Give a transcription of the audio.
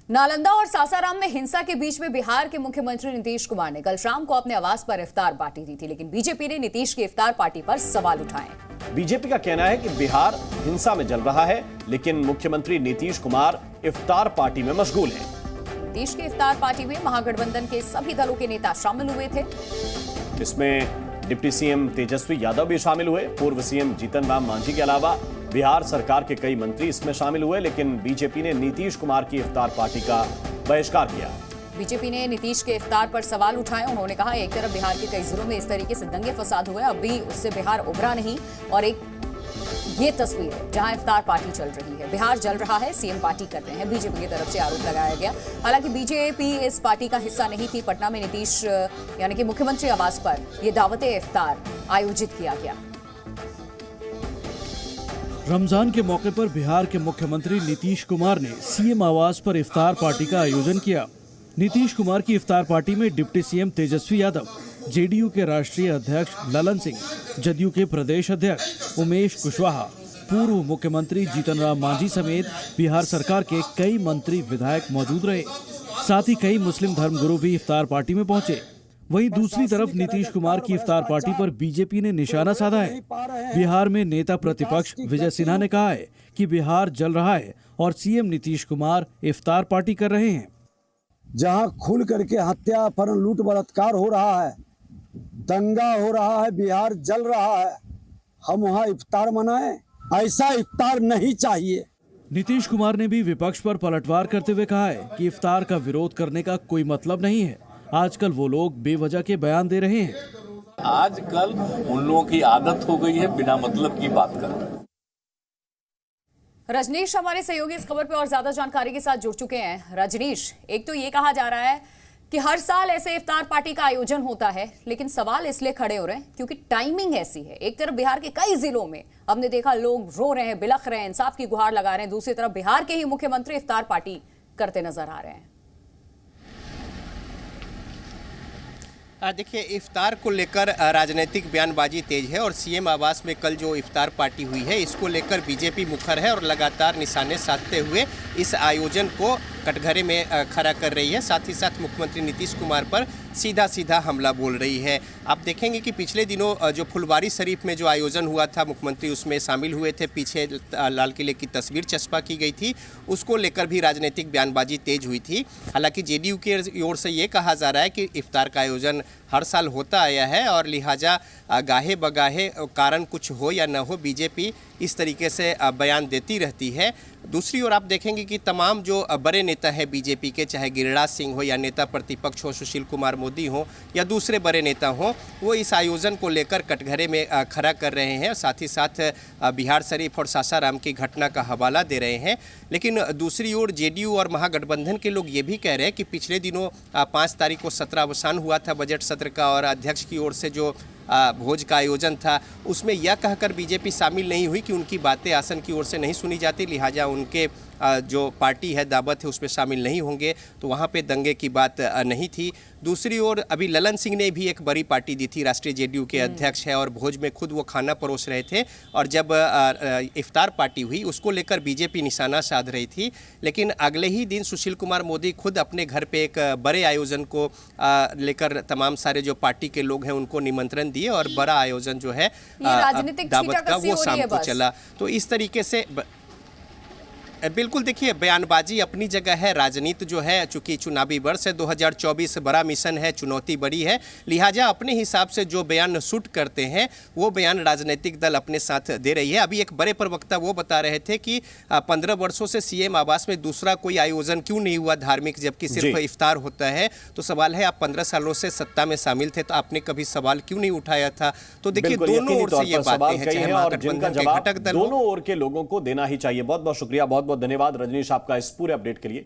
नालंदा और सासाराम में हिंसा के बीच में बिहार के मुख्यमंत्री नीतीश कुमार ने कल शाम को अपने आवास पर इफ्तार पार्टी दी थी, लेकिन बीजेपी ने नीतीश की इफ्तार पार्टी पर सवाल उठाए। बीजेपी का कहना है कि बिहार हिंसा में जल रहा है, लेकिन मुख्यमंत्री नीतीश कुमार इफ्तार पार्टी में मशगूल हैं। नीतीश की इफ्तार पार्टी में महागठबंधन के सभी दलों के नेता शामिल हुए थे। इसमें डिप्टी सीएम तेजस्वी यादव भी शामिल हुए। पूर्व सीएम जीतन राम मांझी के अलावा बिहार सरकार के कई मंत्री इसमें शामिल हुए, लेकिन बीजेपी ने नीतीश कुमार की इफ्तार पार्टी का बहिष्कार किया। बीजेपी ने नीतीश के इफ्तार पर सवाल उठाए। उन्होंने कहा, एक तरफ बिहार के कई जिलों में इस तरीके से दंगे फसाद हुए, अब भी उससे बिहार उभरा नहीं, और एक ये तस्वीर है जहां इफ्तार पार्टी चल रही है। बिहार जल रहा है, सीएम पार्टी कर रहे हैं, बीजेपी की तरफ से आरोप लगाया गया। हालांकि बीजेपी इस पार्टी का हिस्सा नहीं थी। पटना में नीतीश यानी कि मुख्यमंत्री आवास पर यह दावते इफ्तार आयोजित किया गया। रमजान के मौके पर बिहार के मुख्यमंत्री नीतीश कुमार ने सीएम आवास पर इफ्तार पार्टी का आयोजन किया। नीतीश कुमार की इफ्तार पार्टी में deputy CM Tejashwi Yadav, JDU के राष्ट्रीय अध्यक्ष ललन सिंह, जदयू के प्रदेश अध्यक्ष उमेश कुशवाहा, पूर्व मुख्यमंत्री जीतन राम मांझी समेत बिहार सरकार के कई मंत्री विधायक मौजूद रहे। साथ ही कई मुस्लिम धर्मगुरु भी इफ्तार पार्टी में पहुंचे। वहीं दूसरी तरफ नीतीश कुमार की इफ्तार पार्टी पर बीजेपी ने निशाना साधा है। बिहार में नेता प्रतिपक्ष विजय सिन्हा ने कहा है कि बिहार जल रहा है और सीएम नीतीश कुमार इफ्तार पार्टी कर रहे हैं। जहां खुल करके हत्या, अपहरण, लूट, बलात्कार हो रहा है, दंगा हो रहा है, बिहार जल रहा है, हम वहां इफ्तार मनाएं? ऐसा इफ्तार नहीं चाहिए। नीतीश कुमार ने भी विपक्ष पर पलटवार करते हुए कहा है कि इफ्तार का विरोध करने का कोई मतलब नहीं है। आजकल वो लोग बेवजह के बयान दे रहे हैं। आजकल उन लोगों की आदत हो गई है बिना मतलब की बात करना। रजनीश हमारे सहयोगी इस खबर पे और ज्यादा जानकारी के साथ जुड़ चुके हैं। रजनीश, एक तो ये कहा जा रहा है कि हर साल ऐसे इफ्तार पार्टी का आयोजन होता है, लेकिन सवाल इसलिए खड़े हो रहे हैं क्योंकि टाइमिंग ऐसी है। एक तरफ बिहार के कई जिलों में हमने देखा लोग रो रहे हैं, बिलख रहे हैं, इंसाफ की गुहार लगा रहे हैं, दूसरी तरफ बिहार के ही मुख्यमंत्री इफ्तार पार्टी करते नजर आ रहे हैं। देखिए, इफ्तार को लेकर राजनीतिक बयानबाजी तेज है और सीएम आवास में कल जो इफ्तार पार्टी हुई है इसको लेकर बीजेपी मुखर है और लगातार निशाने साधते हुए इस आयोजन को कटघरे में खड़ा कर रही है। साथ ही साथ मुख्यमंत्री नीतीश कुमार पर सीधा सीधा हमला बोल रही है। आप देखेंगे कि पिछले दिनों जो फुलवारी शरीफ में जो आयोजन हुआ था, मुख्यमंत्री उसमें शामिल हुए थे, पीछे लाल किले की तस्वीर चस्पा की गई थी, उसको लेकर भी राजनीतिक बयानबाजी तेज हुई थी। हालांकि जेडीयू की ओर से ये कहा जा रहा है कि इफ्तार का आयोजन हर साल होता आया है और लिहाजा गाहे बगाहे कारण कुछ हो या न हो, बीजेपी इस तरीके से बयान देती रहती है। दूसरी ओर आप देखेंगे कि तमाम जो बड़े नेता हैं बीजेपी के, चाहे गिरिराज सिंह हो या नेता प्रतिपक्ष हो सुशील कुमार मोदी हो या दूसरे बड़े नेता हो, वो इस आयोजन को लेकर कटघरे में खड़ा कर रहे हैं। साथ ही साथ बिहार शरीफ और सासाराम की घटना का हवाला दे रहे हैं। लेकिन दूसरी ओर जेडीयू और महागठबंधन के लोग ये भी कह रहे हैं कि पिछले दिनों 5 तारीख को सत्र अवसान हुआ था बजट सत्र का और अध्यक्ष की ओर से जो भोज का आयोजन था, उसमें यह कहकर बीजेपी शामिल नहीं हुई कि उनकी बातें आसन की ओर से नहीं सुनी जाती, लिहाजा उनके जो पार्टी है दावत है उसमें शामिल नहीं होंगे, तो वहाँ पे दंगे की बात नहीं थी। दूसरी ओर अभी ललन सिंह ने भी एक बड़ी पार्टी दी थी, राष्ट्रीय जेडीयू के अध्यक्ष है और भोज में खुद वो खाना परोस रहे थे और जब इफ्तार पार्टी हुई उसको लेकर बीजेपी निशाना साध रही थी। लेकिन अगले ही दिन सुशील कुमार मोदी खुद अपने घर पे एक बड़े आयोजन को लेकर तमाम सारे जो पार्टी के लोग हैं उनको निमंत्रण दिए और बड़ा आयोजन जो है दावत का वो शाम को चला। तो इस तरीके से बिल्कुल देखिए, बयानबाजी अपनी जगह है, राजनीति जो है चूंकि चुनावी वर्ष है 2024 बड़ा मिशन है, चुनौती बड़ी है, लिहाजा अपने हिसाब से जो बयान शूट करते हैं वो बयान राजनीतिक दल अपने साथ दे रही है। अभी एक बड़े प्रवक्ता वो बता रहे थे कि 15 वर्षों से सीएम आवास में दूसरा कोई आयोजन क्यों नहीं हुआ धार्मिक, जबकि सिर्फ इफ्तार होता है। तो सवाल है, आप 15 सालों से सत्ता में शामिल थे तो आपने कभी सवाल क्यों नहीं उठाया था? तो देखिए, दोनों ओर से ये बातें हैं, चाहे महागठबंधन के घटक दल, दोनों ओर के लोगों को देना ही चाहिए। बहुत बहुत शुक्रिया, बहुत बहुत धन्यवाद रजनीश आपका इस पूरे अपडेट के लिए।